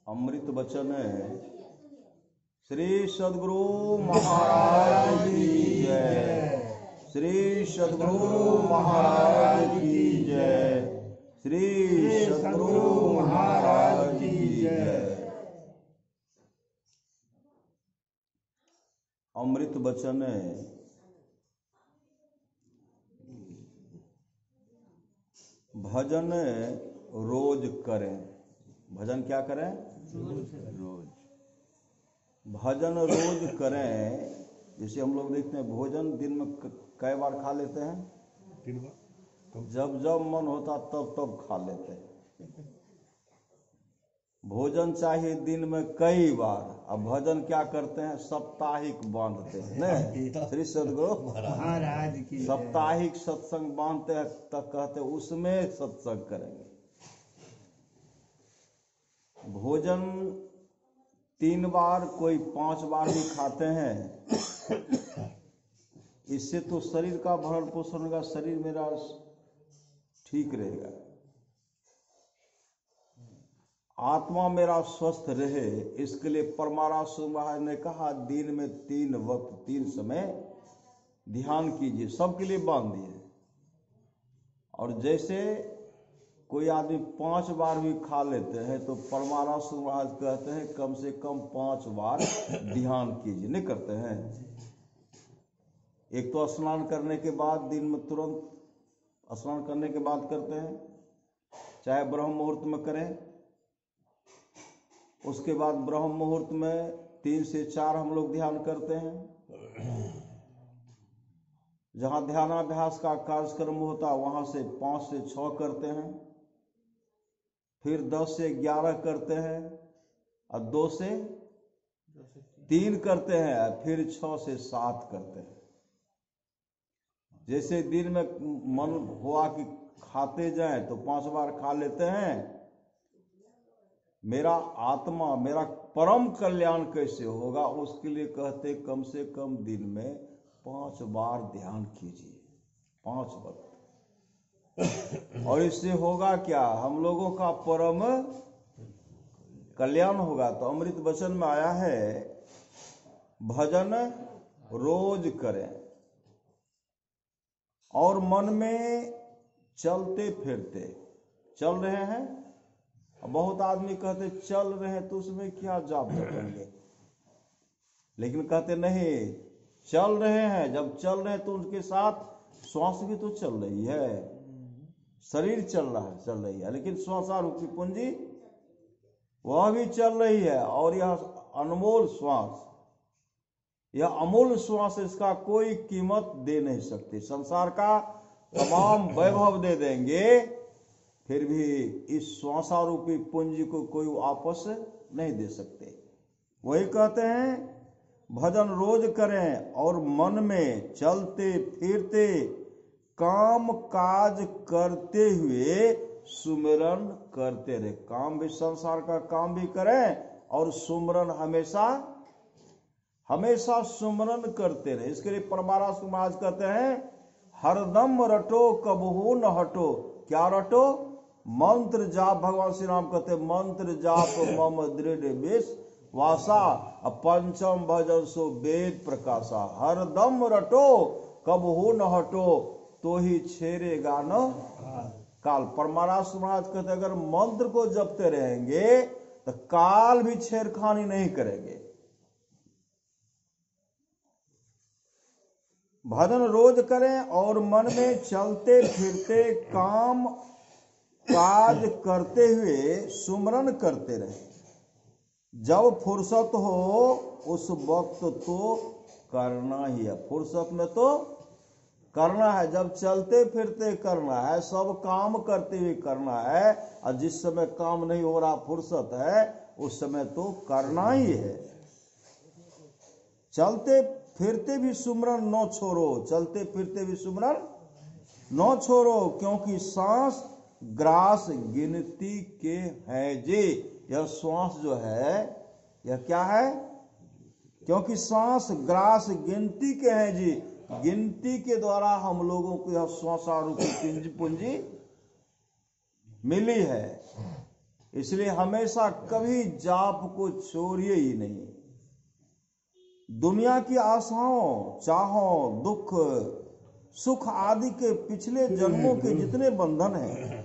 अमृत वचन श्री सद्गुरु महाराज की जय। श्री सद्गुरु महाराज की जय। श्री सद्गुरु महाराज की जय। अमृत वचन भजन रोज करें। भजन क्या करें? रोज भजन रोज करें। जैसे हम लोग देखते हैं भोजन दिन में कई बार खा लेते हैं? 3 बार। जब जब मन होता तब तब खा लेते हैं। भोजन चाहिए दिन में कई बार। अब भजन क्या करते हैं? साप्ताहिक बांधते हैं ना। श्री सद्गुरु महाराज की साप्ताहिक सत्संग बांधते हैं, तब कहते हैं उसमें सत्संग करेंगे। भोजन 3 बार, कोई 5 बार भी खाते हैं। इससे तो शरीर का भरण पोषण होगा, शरीर मेरा ठीक रहेगा, आत्मा मेरा स्वस्थ रहे। इसके लिए परमारासु महाराज ने कहा दिन में 3 वक्त 3 समय ध्यान कीजिए। सबके लिए बांध दिए। और जैसे कोई आदमी 5 बार भी खा लेते हैं तो परमारासु महाराज कहते हैं कम से कम 5 बार ध्यान कीजिए। नहीं करते हैं? एक तो स्नान करने के बाद, दिन में तुरंत स्नान करने के बाद करते हैं, चाहे ब्रह्म मुहूर्त में करें। उसके बाद ब्रह्म मुहूर्त में 3 से 4 हम लोग ध्यान करते हैं। जहां ध्यानाभ्यास का कार्यक्रम होता वहां से 5 से 6 करते हैं। फिर 10 से 11 करते हैं और 2 से 3 करते हैं। फिर 6 से 7 करते हैं। जैसे दिन में मन हुआ कि खाते जाएं तो 5 बार खा लेते हैं। मेरा आत्मा, मेरा परम कल्याण कैसे होगा, उसके लिए कहते कम से कम दिन में 5 बार ध्यान कीजिए। 5 वक्त। और इससे होगा क्या? हम लोगों का परम कल्याण होगा। तो अमृत वचन में आया है भजन रोज करें। और मन में चलते फिरते, चल रहे हैं। बहुत आदमी कहते चल रहे हैं तो उसमें क्या जाप करेंगे, लेकिन कहते नहीं, चल रहे हैं। जब चल रहे हैं तो उनके साथ श्वास भी तो चल रही है, शरीर चल रही है, लेकिन श्वासारूपी पूंजी वह भी चल रही है। और यह अनमोल श्वास, यह अमूल्य श्वास, इसका कोई कीमत दे नहीं सकते। संसार का तमाम वैभव दे देंगे, फिर भी इस श्वासारूपी पूंजी को कोई वापस नहीं दे सकते। वही कहते हैं भजन रोज करें और मन में चलते फिरते काम काज करते हुए सुमिरन करते रहे। काम भी, संसार का काम भी करें और सुमिरन हमेशा सुमिरन करते रहे। इसके लिए परमारासु महाराज कहते हैं हरदम रटो कबहू न हटो। क्या रटो? मंत्र जाप। भगवान श्री राम कहते मंत्र जाप मम दृढ़ विश्वासा, पंचम भजन सो वेद प्रकाशा। हरदम रटो कबहू न हटो, तो ही छेड़ेगा न काल। परमारासु महाराज कहते अगर मंत्र को जपते रहेंगे तो काल भी छेड़खानी नहीं करेंगे। भजन रोज करें और मन में चलते फिरते काम काज करते हुए सुमरन करते रहे। जब फुर्सत हो उस वक्त तो करना ही है। फुर्सत में तो करना है, जब चलते फिरते करना है, सब काम करते हुए करना है। और जिस समय काम नहीं हो रहा, फुर्सत है, उस समय तो करना ही है। चलते फिरते भी सुमरन न छोड़ो। चलते फिरते भी सुमरन न छोड़ो, क्योंकि सांस ग्रास गिनती के हैं जी। यह श्वास जो है यह क्या है? क्योंकि सांस ग्रास गिनती के हैं जी। गिनती के द्वारा हम लोगों को यह श्वासारूपी पूंजी मिली है। इसलिए हमेशा कभी जाप को छोड़िए ही नहीं। दुनिया की आशाओं, चाहों, दुख, सुख आदि के पिछले जन्मों के जितने बंधन हैं,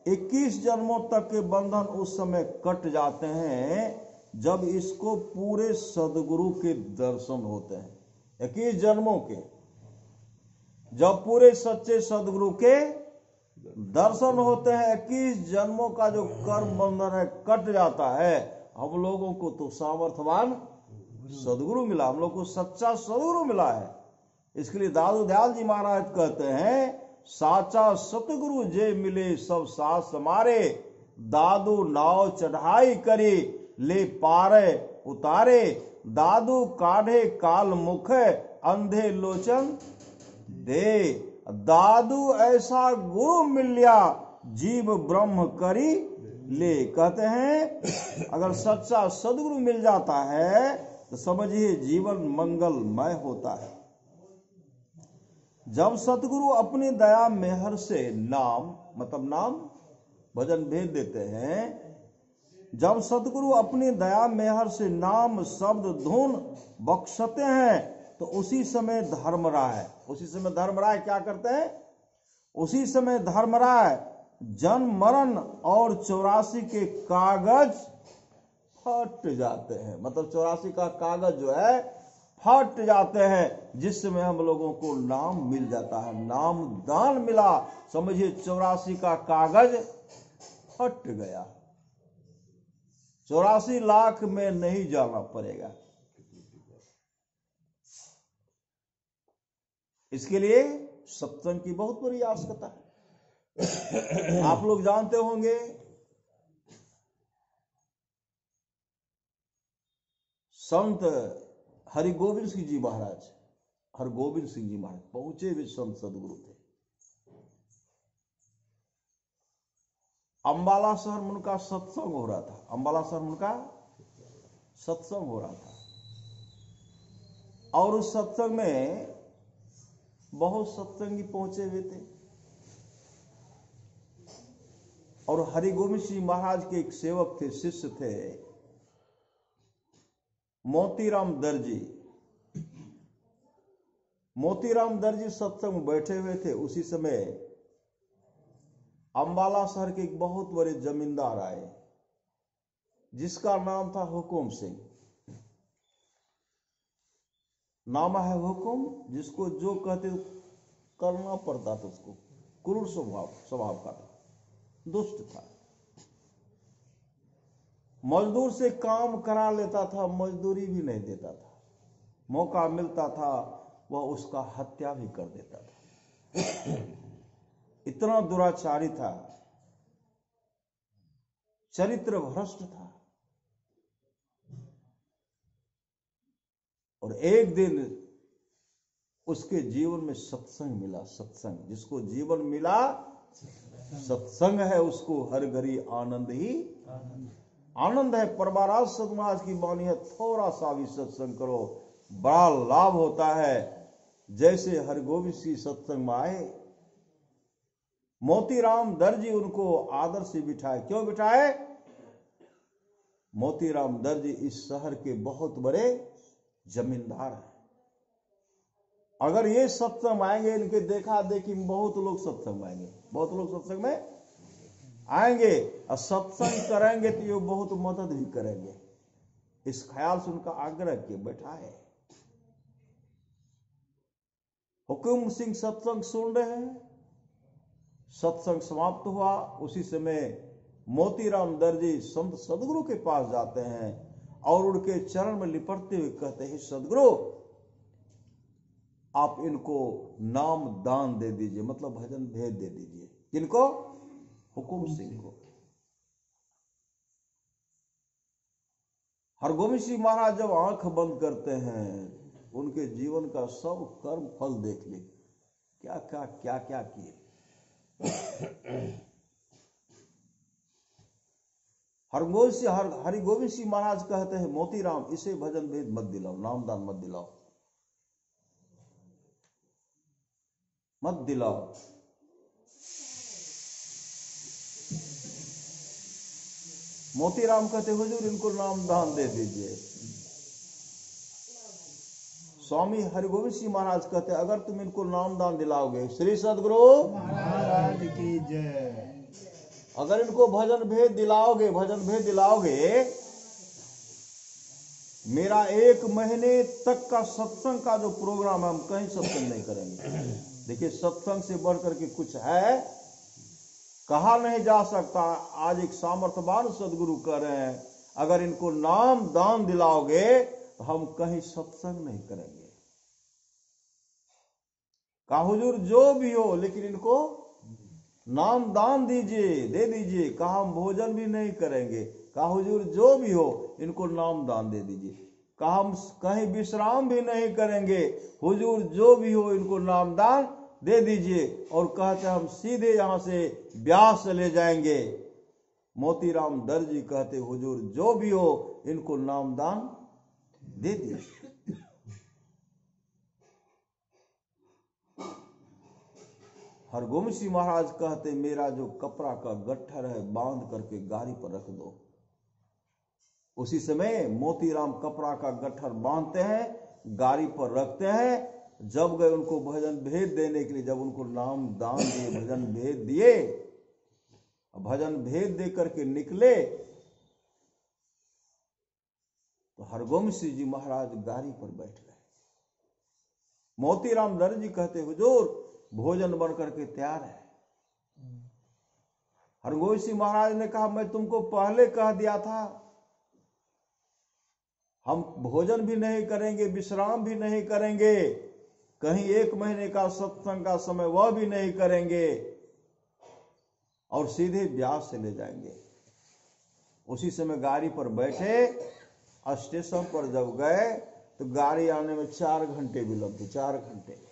21 जन्मों तक के बंधन उस समय कट जाते हैं जब इसको पूरे सदगुरु के दर्शन होते हैं। 21 जन्मों के जब पूरे सच्चे सदगुरु के दर्शन होते हैं, 21 जन्मों का जो कर्म बंधन है कट जाता है। हम लोगों को तो सामर्थ्यवान सदगुरु मिला, हम लोग को सच्चा सदगुरु मिला है। इसके लिए दादू दयाल जी महाराज कहते हैं, साचा सतगुरु जे मिले सब सास हमारे, दादू नाव चढ़ाई करी ले पारे उतारे, दादू काढ़े काल मुख अंधे लोचन दे। दादू ऐसा गुरु मिलिया जीव ब्रह्म करी ले। कहते हैं अगर सच्चा सदगुरु मिल जाता है तो समझिए जीवन मंगलमय होता है। जब सतगुरु अपनी दया मेहर से नाम, मतलब नाम भजन भेज देते हैं, जब सतगुरु अपनी दया मेहर से नाम शब्द धुन बख्शते हैं तो उसी समय धर्मराय, उसी समय धर्मराय क्या करते हैं, उसी समय धर्मराय जन्म मरण और 84 के कागज फट जाते हैं। मतलब 84 का कागज जो है फट जाते हैं, जिस समय हम लोगों को नाम मिल जाता है, नाम दान मिला। समझिए 84 का कागज फट गया, 84 लाख में नहीं जाना पड़ेगा। इसके लिए सत्संग की बहुत बड़ी आवश्यकता है। आप लोग जानते होंगे संत हरिगोविंद सिंह जी महाराज, हरगोविंद सिंह जी महाराज पहुंचे हुए संत सदगुरु थे। अंबाला शहर में उनका सत्संग हो रहा था, अंबाला शहर में उनका सत्संग हो रहा था, और उस सत्संग में बहुत सत्संगी पहुंचे हुए थे। और हरिगोविंद सिंह महाराज के एक सेवक थे, शिष्य थे, मोतीराम दर्जी। मोतीराम दर्जी सत्संग में बैठे हुए थे। उसी समय अंबाला शहर के एक बहुत बड़े जमींदार आए जिसका नाम था हुकुम सिंह। नाम है हुकुम, जिसको जो कहते करना पड़ता था उसको। क्रूर स्वभाव का था, दुष्ट था, मजदूर से काम करा लेता था, मजदूरी भी नहीं देता था, मौका मिलता था वह उसका हत्या भी कर देता था। इतना दुराचारी था, चरित्र भ्रष्ट था। और एक दिन उसके जीवन में सत्संग मिला। सत्संग, जिसको जीवन मिला सत्संग है, उसको हर घड़ी आनंद ही आनंद है। परमाराज सतमाज की वाणी है, थोड़ा सा भी सत्संग करो बड़ा लाभ होता है। जैसे हरगोविंद सिंह सत्संग में आए, मोतीराम दर्जी उनको आदर से बिठाए। क्यों बिठाए? मोतीराम दर्जी इस शहर के बहुत बड़े जमींदार हैं। अगर ये सत्संग आएंगे, इनके देखा देखी बहुत लोग सत्संग में आएंगे, बहुत लोग सत्संग में आएंगे, और सत्संग करेंगे तो ये बहुत मदद भी करेंगे। इस ख्याल से उनका आग्रह किया, बैठा है। हुकुम सिंह सत्संग सुन रहे हैं। सत्संग समाप्त हुआ, उसी समय मोतीराम दर्जी संत सदगुरु के पास जाते हैं और उनके चरण में लिपटते हुए कहते हैं, सदगुरु आप इनको नाम दान दे दीजिए, मतलब भजन भेज दे दीजिए। किनको? हुकुम सिंह को। हरगोविंद सिंह महाराज जब आंख बंद करते हैं, उनके जीवन का सब कर्म फल देख ले, क्या क्या क्या क्या किए। हरिगोविंद सिंह महाराज कहते हैं, मोतीराम इसे भजन भेद मत दिलाओ, नामदान मत दिलाओ, मत दिलाओ। मोतीराम कहते हुजूर इनको नाम दान दे दीजिए। स्वामी हरिगोविंद सिंह महाराज कहते अगर तुम इनको नाम दान दिलाओगे, श्री सदगुरु महाराज की जय। अगर इनको भजन भेद दिलाओगे, मेरा 1 महीने तक का सत्संग का जो प्रोग्राम है, हम कहीं सत्संग नहीं करेंगे। देखिए, सत्संग से बढ़ करके कुछ है, कहा नहीं जा सकता। आज एक सामर्थ्यवान सदगुरु कह रहे हैं, अगर इनको नाम दान दिलाओगे तो हम कहीं सत्संग नहीं करेंगे। कहा हुजूर जो भी हो, लेकिन इनको नाम दान दीजिए, दे दीजिए। कहा हम भोजन भी नहीं करेंगे। कहा हुजूर जो भी हो, इनको नाम दान दे दीजिए। कहा हम कहीं विश्राम भी नहीं करेंगे। हुजूर जो भी हो, इनको नाम दान दे दीजिए। और कहते हम सीधे यहां से ब्यास चले जाएंगे। मोतीराम दर्जी कहते हुजूर जो भी हो, इनको नाम दान दे दीजिए। हरगोविंद सिंह महाराज कहते मेरा जो कपड़ा का गट्ठर है, बांध करके गाड़ी पर रख दो। उसी समय मोतीराम कपड़ा का गट्ठर बांधते हैं, गाड़ी पर रखते हैं। जब गए उनको भजन भेद देने के लिए, जब उनको नाम दान दिए, भजन भेद दिए, भजन भेद दे करके निकले, तो हरगोविंद सिंह जी महाराज गाड़ी पर बैठ गए। मोतीराम दर्जी कहते हुजूर भोजन बन करके तैयार है। हरगोविंद सिंह महाराज ने कहा मैं तुमको पहले कह दिया था, हम भोजन भी नहीं करेंगे, विश्राम भी नहीं करेंगे, कहीं 1 महीने का सत्संग का समय वह भी नहीं करेंगे, और सीधे ब्यास चले जाएंगे। उसी समय गाड़ी पर बैठे, स्टेशन पर जब गए तो गाड़ी आने में 4 घंटे विलंब थे, 4 घंटे।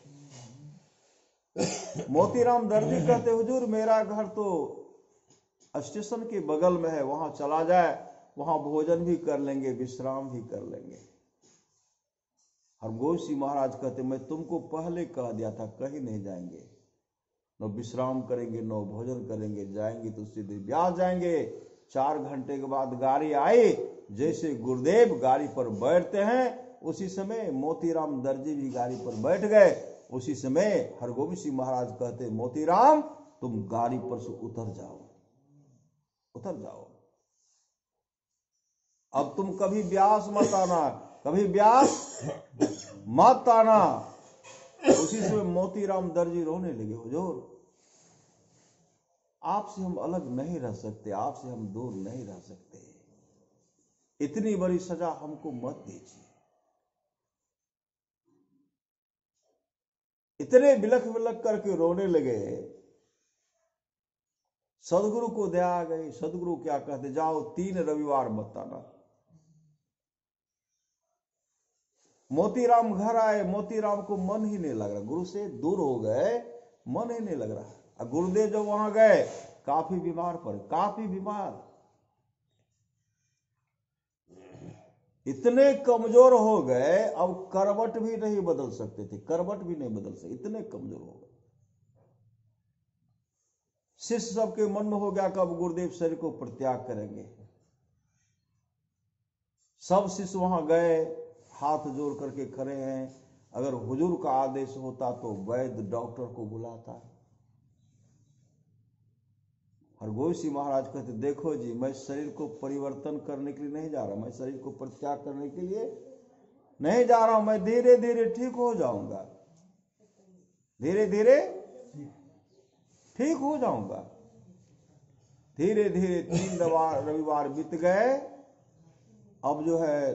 मोतीराम दर्जी कहते हुजूर मेरा घर तो स्टेशन के बगल में है, वहां चला जाए, वहां भोजन भी कर लेंगे, विश्राम भी कर लेंगे। हरगोविंद सिंह महाराज कहते मैं तुमको पहले कह दिया था, कहीं नहीं जाएंगे, न विश्राम करेंगे, न भोजन करेंगे, जाएंगे तो सीधे ब्यास जाएंगे। 4 घंटे के बाद गाड़ी आई, जैसे गुरुदेव गाड़ी पर बैठते हैं, उसी समय मोतीराम दर्जी भी गाड़ी पर बैठ गए। उसी समय हरगोविंद सिंह महाराज कहते मोतीराम तुम गाड़ी पर से उतर जाओ, उतर जाओ, अब तुम कभी ब्यास मत आना, कभी ब्यास मत आना। उसी समय मोतीराम दर्जी रोने लगे, हुजूर आपसे हम अलग नहीं रह सकते, आपसे हम दूर नहीं रह सकते, इतनी बड़ी सजा हमको मत दीजिए। इतने बिलख बिलख करके रोने लगे। सदगुरु को दया आ गई। सदगुरु क्या कहते, जाओ 3 रविवार मत आना। मोतीराम घर आए, मोतीराम को मन ही नहीं लग रहा, गुरु से दूर हो गए, मन ही नहीं लग रहा। गुरुदेव जब वहां गए, काफी बीमार पड़े, काफी बीमार, इतने कमजोर हो गए, अब करवट भी नहीं बदल सकते थे, करवट भी नहीं बदल सकते, इतने कमजोर हो गए। शिष्य सबके मन में हो गया कब गुरुदेव शरीर को परित्याग करेंगे। सब शिष्य वहां गए, हाथ जोड़ करके खड़े हैं। अगर हुजूर का आदेश होता तो वैद्य डॉक्टर को बुलाता। हरगोविंद सिंह महाराज कहते देखो जी, मैं शरीर को परिवर्तन करने के लिए नहीं जा रहा, मैं शरीर को परित्याग करने के लिए नहीं जा रहा हूं, मैं धीरे धीरे ठीक हो जाऊंगा, धीरे धीरे ठीक हो जाऊंगा। धीरे धीरे 3 रविवार बीत गए। अब जो है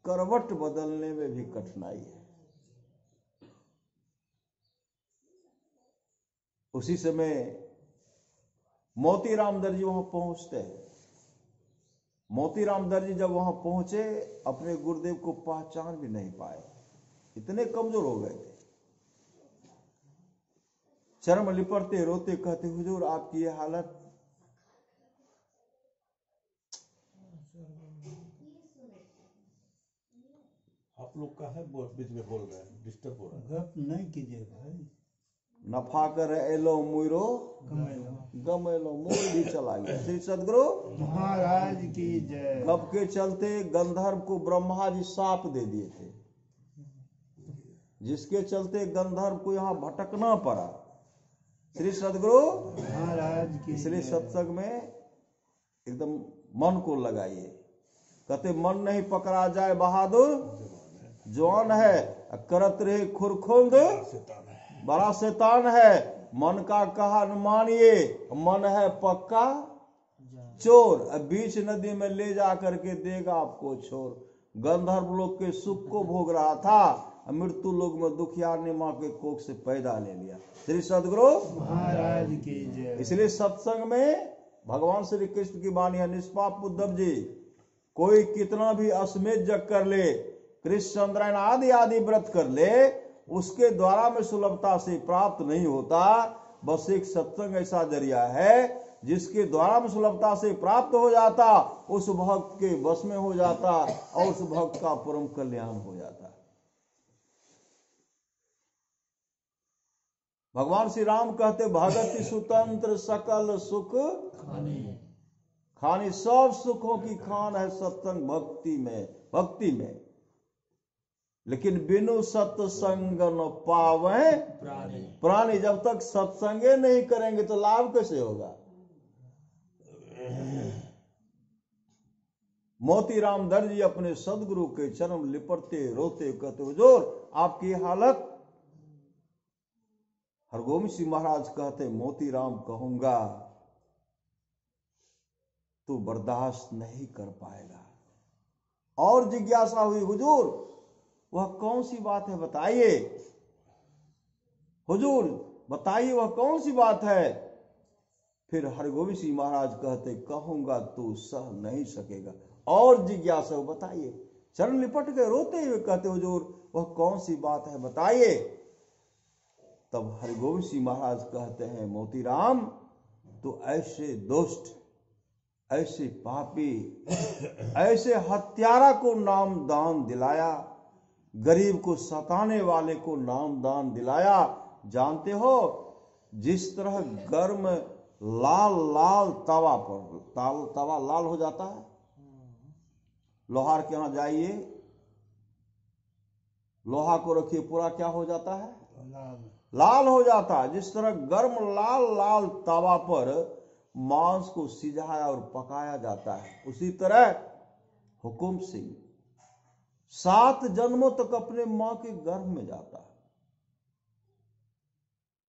करवट बदलने में भी कठिनाई है। उसी समय मोतीराम दर्जी वहां पहुंचते हैं। मोतीराम दर्जी जब वहां पहुंचे, अपने गुरुदेव को पहचान भी नहीं पाए, इतने कमजोर हो गए थे। चरम लिपटते रोते कहते हुजूर आपकी यह हालत, आप लोग का है बीच में बोल रहे हैं, डिस्टर्ब हो रहा है। गप नहीं कीजिए भाई। नफा कर एलो मुरो गमेलो, मूल भी चला गया। श्री सदगुरु महाराज की जय। कब के चलते गंधर्व को ब्रह्मा जी शाप दे दिए थे, जिसके चलते गंधर्व को यहाँ भटकना पड़ा। श्री सदगुरु महाराज की इसलिए जय। सत्संग में एकदम मन को लगाइए। कहते मन नहीं पकड़ा जाए बहादुर जवान है, करत रहे खुरखुंद बड़ा शैतान है। मन का कहा न मानिए, मन है पक्का चोर, बीच नदी में ले जा करके देगा आपको छोर। गंधर्व लोग के सुख को भोग रहा था, मृत्यु लोग में दुखियारनी माँ के कोख से पैदा ले लिया। श्री सदगुरु महाराज की जय। इसलिए सत्संग में भगवान श्री कृष्ण की वाणी है, निष्पाप उद्धव जी, कोई कितना भी अश्वमेध जग कर ले, कृष्ण चंद्रायन आदि आदि व्रत कर ले, उसके द्वारा में सुलभता से प्राप्त नहीं होता। बस एक सत्संग ऐसा जरिया है जिसके द्वारा में सुलभता से प्राप्त हो जाता, उस भक्त के वश में हो जाता और उस भक्त का परम कल्याण हो जाता। भगवान श्री राम कहते भगति सुतंत्र सकल सुख खानी, सब सुखों की खान है सत्संग भक्ति में। लेकिन बिनु सत्संग न पावे प्राणी। जब तक सत्संगे नहीं करेंगे तो लाभ कैसे होगा। मोतीराम दर जी अपने सदगुरु के चरण लिपटते रोते कहते हुजूर आपकी हालत। हरगोविंद सिंह महाराज कहते मोतीराम कहूंगा तू बर्दाश्त नहीं कर पाएगा। और जिज्ञासा हुई हुजूर वह कौन सी बात है बताइए, हुजूर बताइए वह कौन सी बात है। फिर हरगोविंद सिंह महाराज कहते कहूंगा तू सह नहीं सकेगा। और जिज्ञासा बताइए, चरण लिपट के रोते हुए कहते हुजूर वह कौन सी बात है बताइए। तब हरगोविंद सिंह महाराज कहते हैं मोतीराम तो ऐसे दुष्ट, ऐसे पापी, ऐसे हत्यारा को नाम दान दिलाया, गरीब को सताने वाले को नाम दान दिलाया। जानते हो जिस तरह गर्म लाल लाल तवा पर तवा लाल हो जाता है, लोहार के यहां जाइए, लोहा को रखिए पूरा क्या हो जाता है लाल हो जाता है। जिस तरह गर्म लाल लाल तवा पर मांस को सिझाया और पकाया जाता है, उसी तरह हुकुम सिंह 7 जन्मों तक अपने मां के गर्भ में जाता है।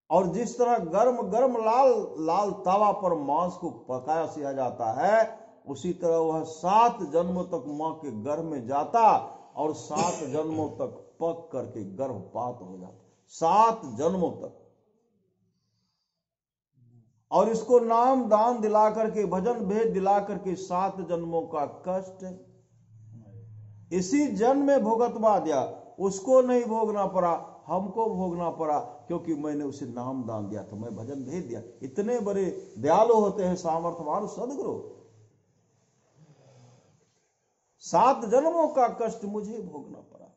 और जिस तरह गर्म गर्म लाल लाल तवा पर मांस को पकाया सिया जाता है, उसी तरह वह 7 जन्मों तक मां के गर्भ में जाता और 7 जन्मों तक पक करके गर्भपात हो जाता। 7 जन्मों तक। और इसको नाम दान दिला करके, भजन भेद दिला करके 7 जन्मों का कष्ट इसी जन्म में भोगतवा दिया। उसको नहीं भोगना पड़ा, हमको भोगना पड़ा, क्योंकि मैंने उसे नाम दान दिया था, मैं भजन भेज दिया। इतने बड़े दयालु होते हैं सामर्थ्यवान सदगुरु। 7 जन्मों का कष्ट मुझे भोगना पड़ा।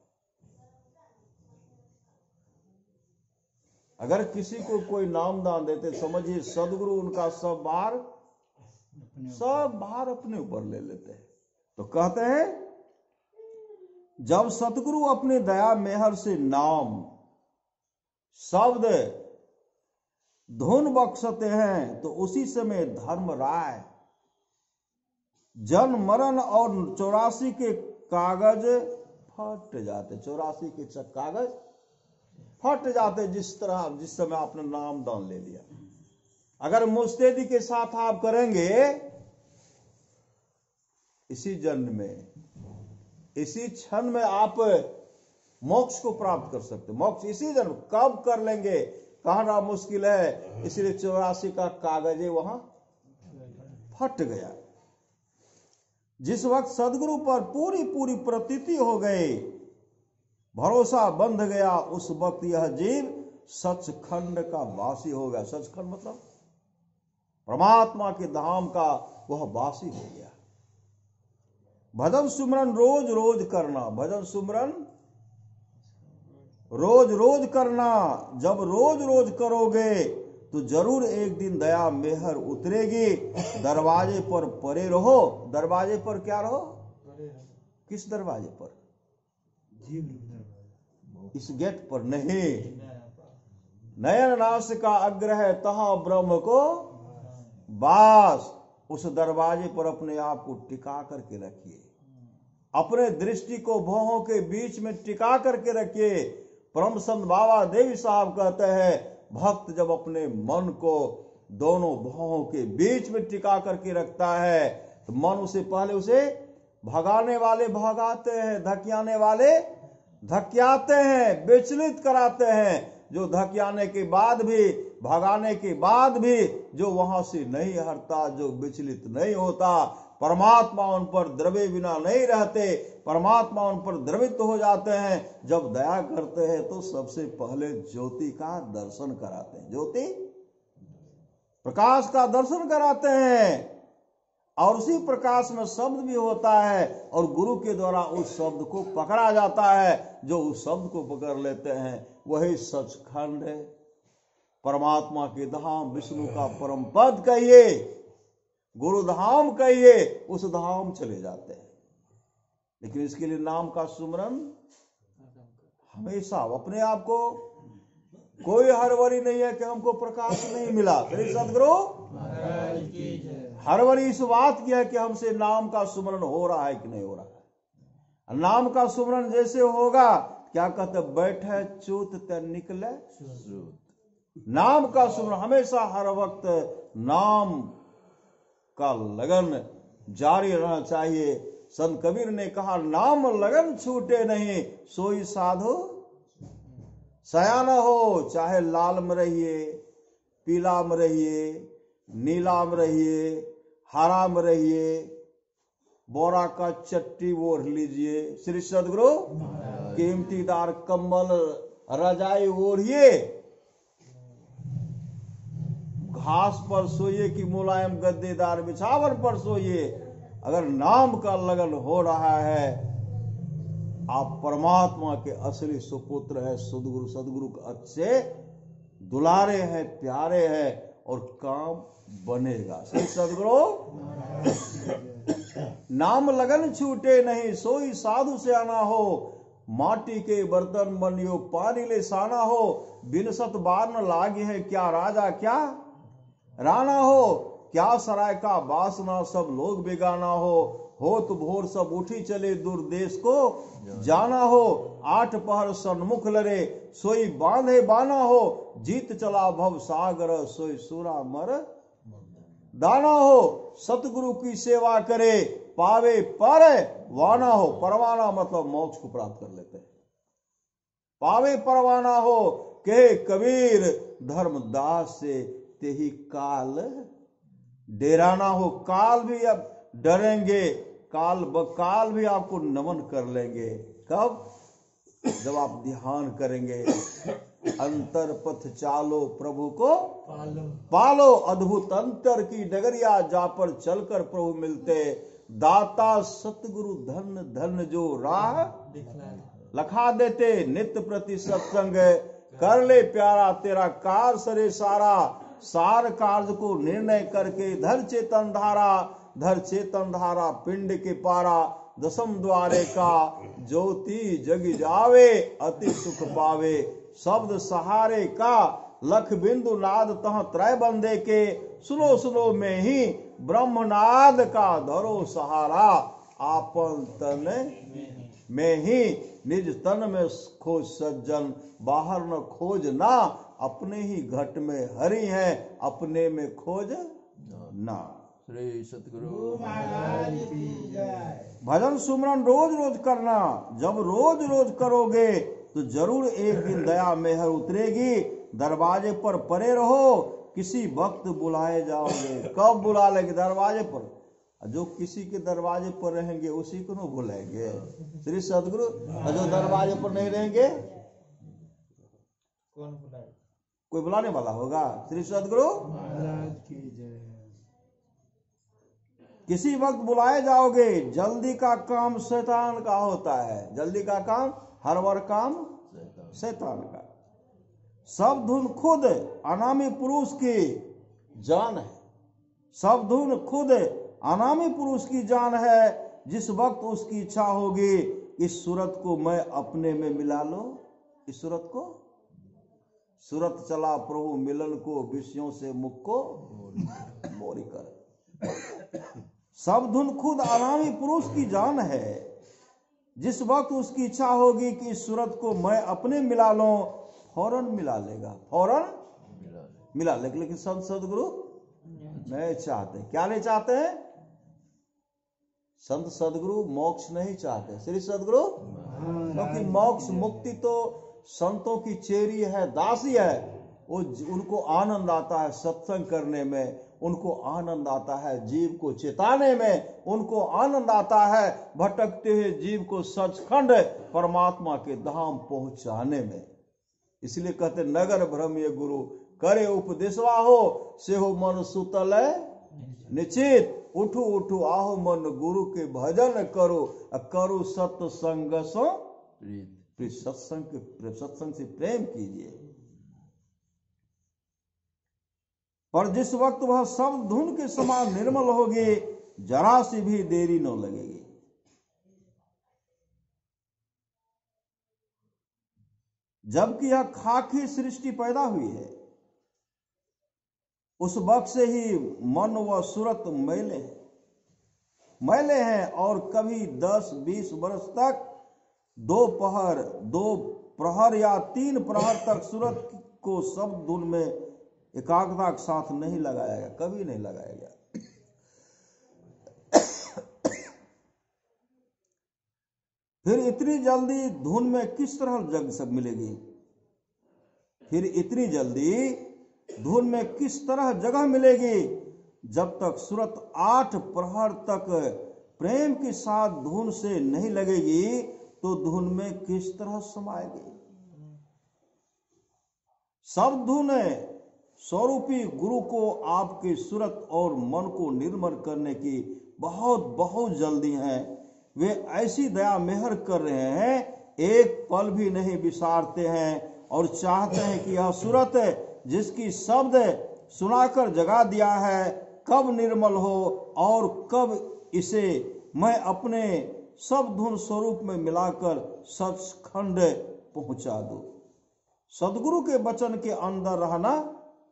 अगर किसी को कोई नाम दान देते, समझिए सदगुरु उनका सब भार अपने ऊपर ले लेते हैं। तो कहते हैं जब सतगुरु अपने दया मेहर से नाम शब्द धुन बख्शते हैं, तो उसी समय धर्म राय जन्म मरण और 84 के कागज फट जाते। 84 के कागज फट जाते जिस समय आपने नाम दान ले लिया। अगर मुस्तैदी के साथ आप करेंगे, इसी जन्म में, इसी क्षण में आप मोक्ष को प्राप्त कर सकते। मोक्ष इसी जन्म कब कर लेंगे कहना मुश्किल है। इसलिए 84 का कागज वहां फट गया। जिस वक्त सदगुरु पर पूरी पूरी प्रतीति हो गई, भरोसा बंध गया, उस वक्त यह जीव सचखंड का वासी हो गया। सचखंड मतलब परमात्मा के धाम का वह वासी हो गया। भजन सुमरन रोज रोज करना, भजन सुमरन रोज रोज करना, जब रोज रोज करोगे तो जरूर एक दिन दया मेहर उतरेगी। दरवाजे पर परे रहो। दरवाजे पर क्या रहो? किस दरवाजे पर? इस गेट पर नहीं। नयन नाश का अग्रह तहाँ ब्रह्म को वास। उस दरवाजे पर अपने आप को टिका करके रखिए, अपने दृष्टि को भौहों के बीच में टिका करके रखिए। परम संत बाबा देवी साहब कहते हैं, भक्त जब अपने मन को दोनों भौहों के बीच में टिका करके रखता है तो मन उसे पहले उसे भगाने वाले भगाते हैं, धकियाने वाले धकियाते हैं, विचलित कराते हैं। जो धकियाने के बाद भी, भगाने के बाद भी जो वहां से नहीं हटता, जो विचलित नहीं होता, परमात्मा उन पर द्रवे बिना नहीं रहते, परमात्मा उन पर द्रवित हो जाते हैं। जब दया करते हैं तो सबसे पहले ज्योति का दर्शन कराते हैं, ज्योति प्रकाश का दर्शन कराते हैं, और उसी प्रकाश में शब्द भी होता है और गुरु के द्वारा उस शब्द को पकड़ा जाता है। जो उस शब्द को पकड़ लेते हैं वही सचखंड है, परमात्मा के धाम, विष्णु का परम पद कहिए, गुरु धाम कहिए, उस धाम चले जाते हैं। लेकिन इसके लिए नाम का सुमरन हमेशा। अपने आप को कोई हड़बड़ी नहीं है कि हमको प्रकाश नहीं मिला। श्री सदगुरु हड़बड़ी इस बात की है कि हमसे नाम का सुमरन हो रहा है कि नहीं हो रहा है। नाम का सुमरन जैसे होगा, क्या कहते, बैठे चूत ते निकले सूत। नाम का सुमरन हमेशा हर वक्त नाम का लगन जारी रहना चाहिए। संत कबीर ने कहा, नाम लगन छूटे नहीं, सोई साधु सयाना हो। चाहे लाल में रहिए, पीला में रहिए, नीला में रहिए, हरा में रहिए, बोरा का चट्टी ओढ़ लीजिए, श्री सदगुरु कीमतीदार कंबल रजाई ओढ़िए, घास पर सोइए कि मुलायम गद्देदार बिछावन पर सोइए। अगर नाम का लगन हो रहा है, आप परमात्मा के असली सुपुत्र है, सदगुरु, सदगुरु के अच्छे दुलारे हैं, प्यारे हैं, और काम बनेगा। श्री सदगुरु नाम लगन छूटे नहीं, सोई साधु से आना हो। माटी के बर्तन बनियो, पानी ले साना हो। बिन सत बार न लागे है, क्या राजा क्या राना हो। क्या सराय का बासना, सब लोग बेगाना हो तो भोर सब उठी चले, दूर देश को जाना हो। 8 पहर सन्मुख लरे, सोई बांधे बाना हो। जीत चला भव सागर, सोई सूरा मर दाना हो। सतगुरु की सेवा करे, पावे पर वाना हो। परवाना मतलब मोक्ष को प्राप्त कर लेते हैं। पावे परवाना हो, कहे कबीर, धर्मदास से तेही काल डेराना हो। काल भी अब डरेंगे, काल भी आपको नमन कर लेंगे। कब? जब आप ध्यान करेंगे, अंतर पथ चालो प्रभु को पालो। अद्भुत अंतर की डगरिया, जा पर चलकर प्रभु मिलते। दाता सतगुरु धन धन, जो राह लखा देते। नित्य प्रति सत्संग, कर ले प्यारा, तेरा कार सरे सारा। सार कार्य को निर्णय करके, धर चेतन धारा, पिंड के पारा। दसम द्वारे का ज्योति जग जावे, अति सुख पावे। शब्द सहारे का, लख बिंदु नाद तह त्रय बंदे के। सुनो सुनो में ही ब्रह्मनाद का, धरो सहारा। आपन तन में ही निज तन में खोज सज्जन, बाहर न खोज ना। अपने ही घट में हरि है, अपने में खोज ना। श्री सतगुरु महाराज की जय। भजन सुमरन रोज रोज करना। जब रोज रोज करोगे तो जरूर एक दिन दया मेहर उतरेगी। दरवाजे पर परे रहो, किसी वक्त बुलाए जाओगे। कब बुला लेंगे? दरवाजे पर। जो किसी के दरवाजे पर रहेंगे उसी को न बुलाएंगे। श्री सदगुरु। जो दरवाजे पर नहीं रहेंगे कौन बुलाए? कोई बुलाने वाला होगा? श्री सदगुरु महाराज की जय। किसी वक्त बुलाए जाओगे। जल्दी का काम शैतान का होता है। जल्दी का काम, हर बार काम शैतान का। सब धुन खुद अनामी पुरुष की जान है। सब धुन खुद अनामी पुरुष की जान है। जिस वक्त उसकी इच्छा होगी इस सूरत को मैं अपने में मिला लो। इस सूरत को, सूरत चला प्रभु मिलन को, विषयों से मुख को मोरी कर। सब धुन खुद अनामी पुरुष की जान है। जिस वक्त उसकी इच्छा होगी कि इस सूरत को मैं अपने मिला लो, फौरन मिला लेगा, फौरन मिला लेगा। लेकिन संत सदगुरु नहीं चाहते। क्या नहीं चाहते हैं? संत सदगुरु मोक्ष नहीं चाहते। श्री सदगुरु, क्योंकि मोक्ष मुक्ति तो संतों की चेरी है, दासी है। वो उनको आनंद आता है सत्संग करने में, उनको आनंद आता है जीव को चेताने में, उनको आनंद आता है भटकते हुए जीव को सचखंड परमात्मा के धाम पहुंचाने में। इसलिए कहते नगर भ्रमय गुरु करे उपदेशवा हो, से हो मन सुतल निश्चित। उठो उठो आहो मन गुरु के भजन करो, करो सत्संग सो सत्संग से प्रेम कीजिए। पर जिस वक्त वह सब धुन के समान निर्मल होगी, जरा सी भी देरी न लगेगी। जबकि यह खाकी सृष्टि पैदा हुई है, उस वक्त से ही मन व सूरत मैले हैं और कभी 10-20 वर्ष तक 2 प्रहर या 3 प्रहर तक सूरत को शब्द धुन में एकाग्रता के साथ नहीं लगाया गया, कभी नहीं लगाया गया। फिर इतनी जल्दी धुन में किस तरह जग सब मिलेगी? फिर इतनी जल्दी धुन में किस तरह जगह मिलेगी? जब तक सूरत 8 प्रहर तक प्रेम के साथ धुन से नहीं लगेगी तो धुन में किस तरह समाएगी? सब धुन स्वरूपी गुरु को आपके सूरत और मन को निर्मल करने की बहुत जल्दी है। वे ऐसी दया मेहर कर रहे हैं, एक पल भी नहीं विसारते हैं और चाहते हैं कि यह सूरत जिसकी शब्द सुनाकर जगा दिया है कब निर्मल हो और कब इसे मैं अपने सब धुन स्वरूप में मिलाकर सचखंड पहुंचा दूं। सदगुरु के वचन के अंदर रहना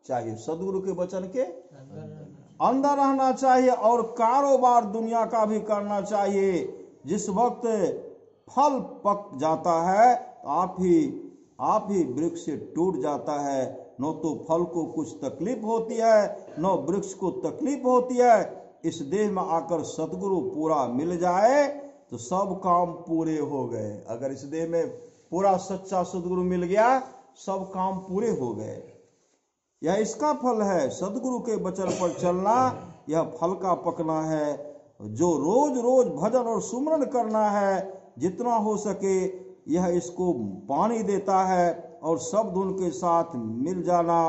चाहिए, सदगुरु के वचन के अंदर रहना चाहिए और कारोबार दुनिया का भी करना चाहिए। जिस वक्त फल पक जाता है तो आप ही वृक्ष से टूट जाता है। न तो फल को कुछ तकलीफ होती है, न वृक्ष को तकलीफ होती है। इस देह में आकर सतगुरु पूरा मिल जाए तो सब काम पूरे हो गए। अगर इस देह में पूरा सच्चा सदगुरु मिल गया, सब काम पूरे हो गए। यह इसका फल है, सदगुरु के वचन पर चलना यह फल का पकना है। जो रोज रोज भजन और सुमरन करना है, जितना हो सके यह इसको पानी देता है और सब धुन के साथ मिल जाना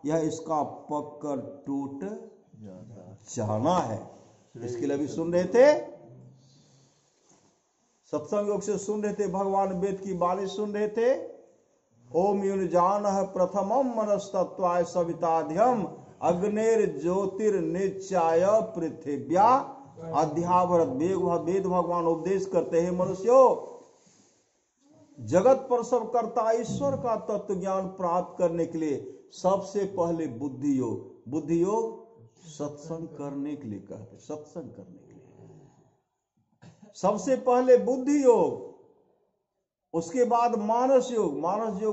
यह इसका पक कर टूट जाना है। इसके लिए अभी सुन रहे थे, सत्संग योग से सुन रहे थे, भगवान वेद की वाणी सुन रहे थे। ओम युनजानः प्रथमम मनस्तत्वाय सविताध्यम अग्नेर ज्योतिर्निचाय पृथिव्या अध्यावरत। वेद भगवान उपदेश करते हैं, मनुष्यों जगत पर सब करता ईश्वर का तत्व ज्ञान प्राप्त करने के लिए सबसे पहले बुद्धि योग सत्संग करने के लिए कहते, सत्संग करने के लिए सबसे पहले बुद्धि योग, उसके बाद मानस योग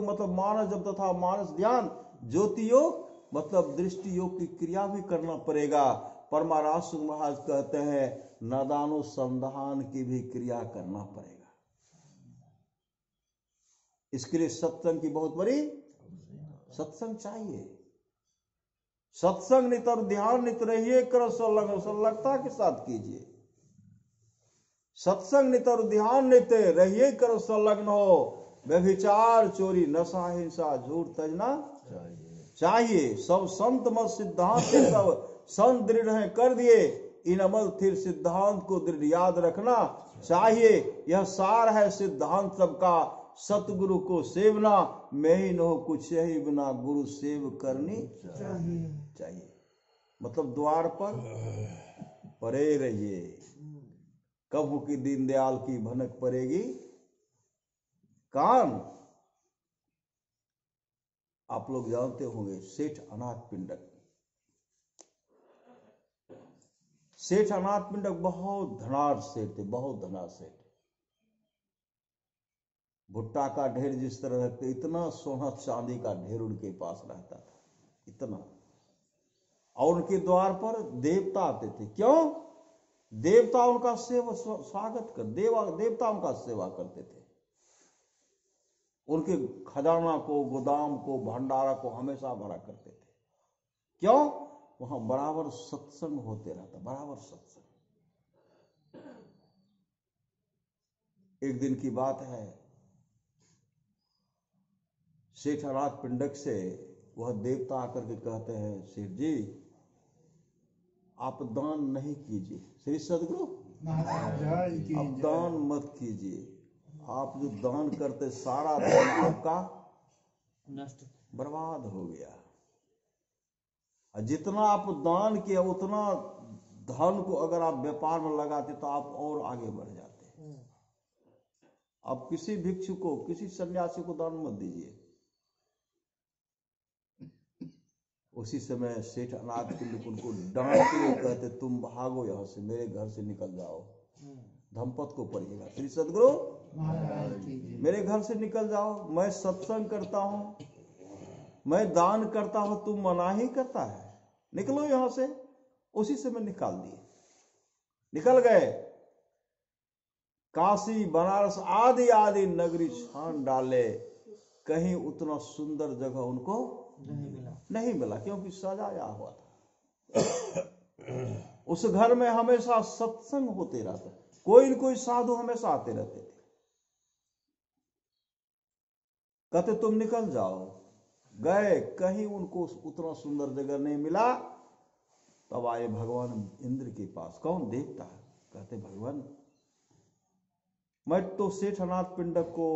मतलब मानस जब तथा मानस ध्यान, ज्योति योग मतलब दृष्टि योग की क्रिया भी करना पड़ेगा। परमारास महाराज कहते हैं नादानुसंधान की भी क्रिया करना पड़ेगा। इसके लिए सत्संग की बहुत बड़ी सत्संग चाहिए। सत्संग नित और ध्यान नित रहिए, कर संलग्नता के साथ कीजिए। सत्संग नित और ध्यान नित रहिए, कर संलग्न हो। व्यभिचार चोरी नशा हिंसा झूठ तजना चाहिए। सब संत मत सिद्धांत सब संत दृढ़ है कर दिए। इन अमल स्थिर सिद्धांत को दृढ़ याद रखना चाहिए। यह सार है सिद्धांत सबका, सतगुरु को सेवना, मैं ही न हो कुछ यही बिना गुरु सेव करनी चाहिए। मतलब द्वार पर परे रहिए, कब हो कि दीनदयाल की भनक पड़ेगी कान। आप लोग जानते होंगे सेठ अनाथ पिंडक। सेठ अनाथ पिंडक बहुत धनाढ़ सेठ थे, बहुत धनाढ़ सेठ। भुट्टा का ढेर जिस तरह रखते, इतना सोना चांदी का ढेर उनके पास रहता था, इतना। और उनके द्वार पर देवता आते थे। क्यों? देवता उनका स्वागत कर, देवता उनका सेवा करते थे। उनके खजाना को, गोदाम को, भंडारा को हमेशा भरा करते थे। क्यों? वहां बराबर सत्संग होते रहता, बराबर सत्संग। एक दिन की बात है, सेठ अनाथ पिंडक से वह देवता आकर के कहते हैं, सेठ जी आप दान नहीं कीजिए। श्री सदगुरु आप दान मत कीजिए। आप जो दान करते सारा धन आपका नष्ट बर्बाद हो गया। जितना आप दान किया उतना धन को अगर आप व्यापार में लगाते तो आप और आगे बढ़ जाते। आप किसी भिक्षु को, किसी सन्यासी को दान मत दीजिए। उसी समय सेठ अनाथ पिंडक उनको डांटते हुए कहते, तुम भागो यहां से, मेरे घर से निकल जाओ, धमपत को पड़िएगा। श्री सदगुरु मेरे घर से निकल जाओ, मैं सत्संग करता हूं, मैं दान करता हूं, तुम मना ही करता है, निकलो यहां से। उसी समय निकाल दिए, निकल गए। काशी बनारस आदि आदि नगरी छान डाले, कहीं उतना सुंदर जगह उनको नहीं मिला, क्योंकि सजाया हुआ था। उस घर में हमेशा सत्संग होते रहता, कोई न कोई साधु हमेशा आते रहते थे। कहते तुम निकल जाओ। गए, कहीं उनको उतना सुंदर जगह नहीं मिला। तब आए भगवान इंद्र के पास। कौन? देवता। कहते भगवान मैं तो सेठ अनाथ पिंडक को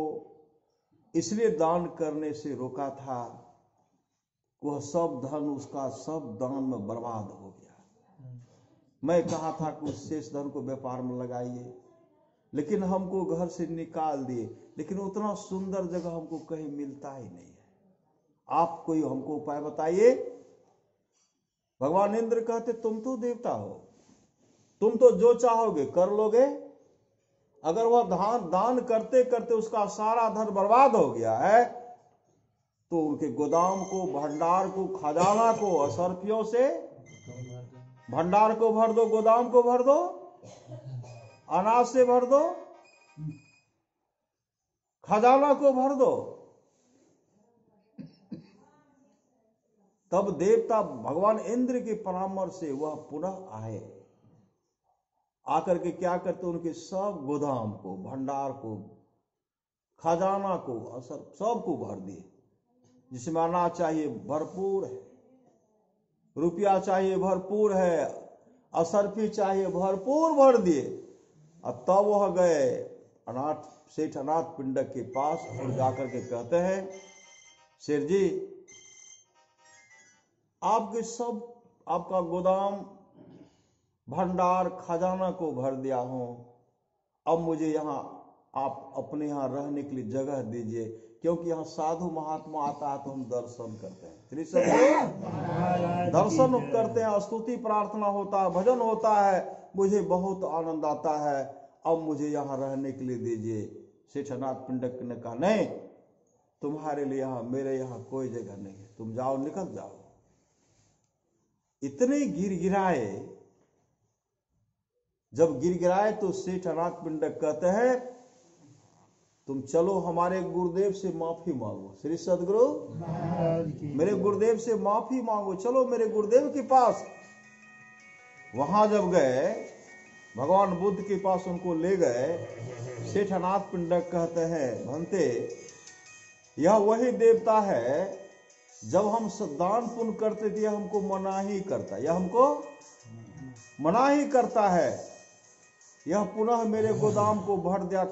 इसलिए दान करने से रोका था, वह सब धन उसका सब दान में बर्बाद हो गया। मैं कहा था कि उस शेष धन को व्यापार में लगाइए, लेकिन हमको घर से निकाल दिए। लेकिन उतना सुंदर जगह हमको कहीं मिलता ही नहीं है। आप कोई हमको उपाय बताइए। भगवान इंद्र कहते तुम तो देवता हो, तुम तो जो चाहोगे कर लोगे। अगर वह दान करते करते उसका सारा धन बर्बाद हो गया है, तो उनके गोदाम को, भंडार को, खजाना को असरफियों से भंडार को भर दो, गोदाम को भर दो, अनाज से भर दो, खजाना को भर दो। तब देवता भगवान इंद्र के परामर्श से वह पुनः आए। आकर के क्या करते, उनके सब गोदाम को, भंडार को, खजाना को, असर सबको भर दिए। जिसमें अनाज चाहिए भरपूर है, रुपया चाहिए भरपूर है, असरफी चाहिए भरपूर भर दिए। अब तब वह गए सेठ अनाथ पिंडक के पास और जाकर के कहते हैं, शेर जी आपके सब, आपका गोदाम, भंडार, खजाना को भर दिया हूं। अब मुझे यहाँ, आप अपने यहाँ रहने के लिए जगह दीजिए, क्योंकि यहाँ साधु महात्मा आता है तो हम दर्शन करते हैं। श्री सदगुरु दर्शन करते हैं, स्तुति प्रार्थना होता है, भजन होता है, मुझे बहुत आनंद आता है। अब मुझे यहाँ रहने के लिए दीजिए। सेठ अनाथ पिंडक ने कहा नहीं, तुम्हारे लिए यहाँ, मेरे यहाँ कोई जगह नहीं है, तुम जाओ, निकल जाओ। इतने गिड़गिड़ाए। जब गिड़गिड़ाए तो सेठ अनाथ पिंडक कहते हैं तुम चलो हमारे गुरुदेव से माफी मांगो। श्री सदगुरु मेरे गुरुदेव से माफी मांगो, चलो मेरे गुरुदेव के पास। वहां जब गए, भगवान बुद्ध के पास उनको ले गए। सेठ अनाथ पिंडक कहते हैं भंते, यह वही देवता है जब हम दान पुण्य करते थे हमको मना ही करता, यह हमको मना ही करता है। यह पुनः मेरे गोदाम को भर दिया,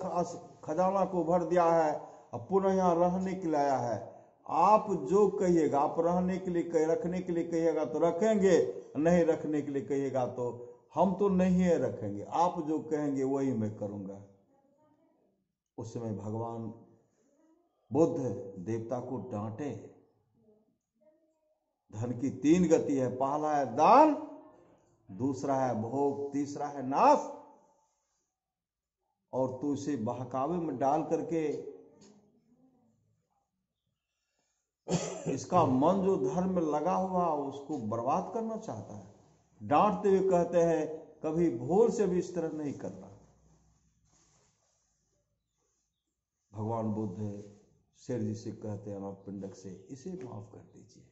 खजाना को भर दिया है, अब पुनः यहाँ रहने के लिए आया है। आप जो कहिएगा, आप रहने के लिए रखने के लिए कहिएगा तो रखेंगे, नहीं रखने के लिए कहिएगा तो हम तो नहीं रखेंगे, आप जो कहेंगे वही मैं करूंगा। उस समय भगवान बुद्ध देवता को डांटे। धन की 3 गति है, पहला है दान, दूसरा है भोग, तीसरा है नाश। और तू इसे बहकावे में डाल करके इसका मन जो धर्म में लगा हुआ उसको बर्बाद करना चाहता है। डांटते हुए कहते हैं कभी भूल से भी इस तरह नहीं करना। भगवान बुद्ध शेर जी से कहते हैं पिंडक से, इसे माफ कर दीजिए,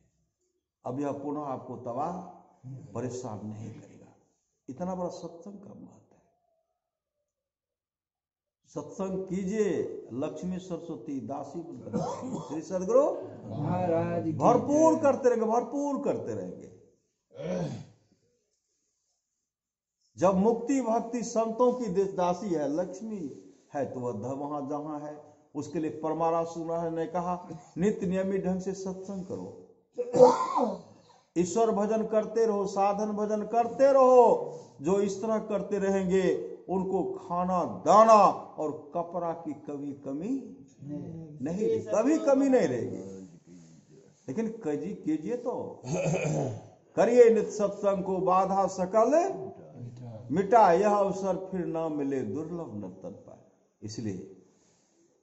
अब यह पुनः आपको तबाह परेशान नहीं करेगा। इतना बड़ा सत्संग का महत्व है। सत्संग कीजिए, लक्ष्मी सरस्वती दासी बनकर श्री सदगुरु महाराज भरपूर करते रहेंगे, भरपूर करते रहेंगे। जब मुक्ति भक्ति संतों की दासी है, लक्ष्मी है, तो वह वहां जहां है उसके लिए परमारा सुना है ने कहा नित्य नियमित ढंग से सत्संग करो, ईश्वर भजन करते रहो, साधन भजन करते रहो। जो इस तरह करते रहेंगे उनको खाना दाना और कपड़ा की कभी कमी नहीं, कभी कमी नहीं रहेगी। लेकिन कीजिए तो करिए नित्य सत्संग को, बाधा सकल मिटा, यह अवसर फिर ना मिले, दुर्लभ न तन पाए। इसलिए